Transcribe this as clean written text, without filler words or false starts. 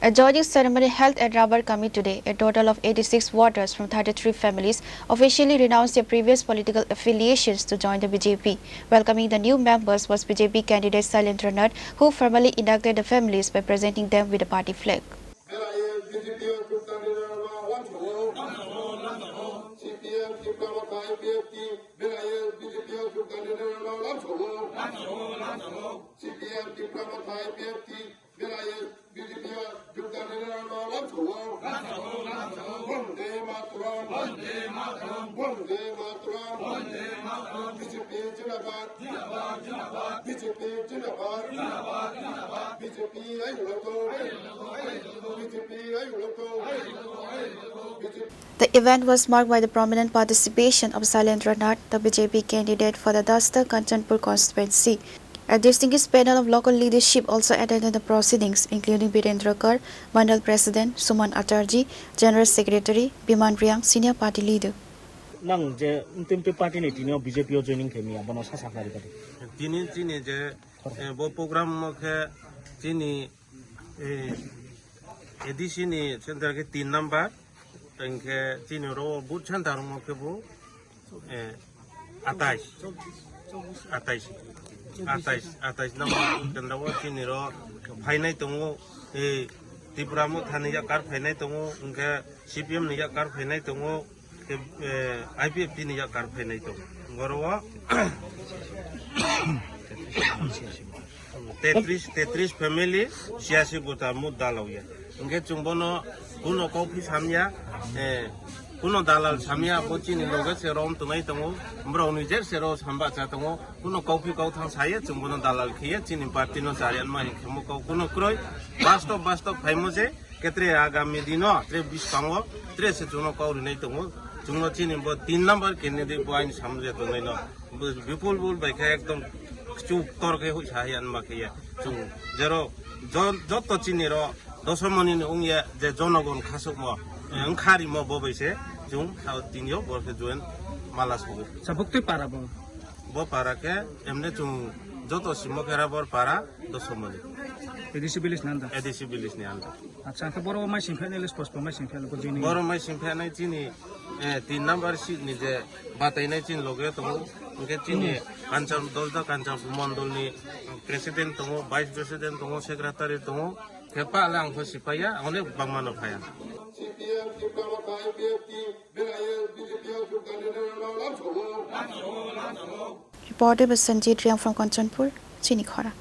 A joining ceremony held at Rabarkami today. A total of 86 voters from 33 families officially renounced their previous political affiliations to join the BJP. Welcoming the new members was BJP candidate Sailendra Nath, who formally inducted the families by presenting them with a party flag. The event was marked by the prominent participation of Sailendra Nath, the BJP candidate for the Dastar Kanchanpur constituency. A distinguished panel of local leadership also attended the proceedings, including Birendra Kar, Mandal President Suman Acharjee, General Secretary Biman Riang, Senior Party Leader. Nang je tempe party ni tino BJP o joining kemi abano sa sakari kadi. Tini je bo program mo ke tini edisi ni center ke 3 number tengke tini ro but center mo ke bo 28 number center wo tini ro phainai tongo Tripura mo thani ya kar phainai tongo unke CPM ni ya kar phainai tongo IPF ni ya kar phainai tongo ngoro 33 family siasi buta mud dalal ya nge chungbono kuno kopi samya kuno dalal samya bochi ni loge serom tunai tongo mbroni jer sero samba cha tongo kuno kopi kau thang saya chungbono dalal khiya chini party no sarian ma khemo ko kuno kroi bastov faimose ketre agami dino tre bispango tre se chuno kau nei tongo chungno chini bo 3 number candidate boin samje tongai no bipul bul bai kha ekdom চুপ তরকে সাহিয়ান মাখিয়া চুং যেরো যত চিনির দশমনি উংয়া যে জনগণ খাসক ম ওংখারি ম ববৈছে চুং তাও তিনিও বরকে জয়েন মালা সবু Sabukti para bo. ব পারাকে এমনে চুং যত সিমকেরা বর পারা দশমনি Edisi bilis nanda. এডিসি বিলিস নি আনলা Acha ta boro mai simphane les pospo mai simphane ko joining. বড় মাই সিমফানাই চিনি 3 নাম্বার সিট নি যে বাতাইনাই চিন লগে তো উনকে চিনি কাঞ্চন দলদা কাঞ্চন মন্ডলনি প্রেসিডেন্ট তো ভাইস প্রেসিডেন্ট তো সেক্রেটারি তো খেপা লাং ফসিপায়া অনেক বাংমানো ফায়া Reported by Sanjit Riang from Kanchanpur, Chinikhara.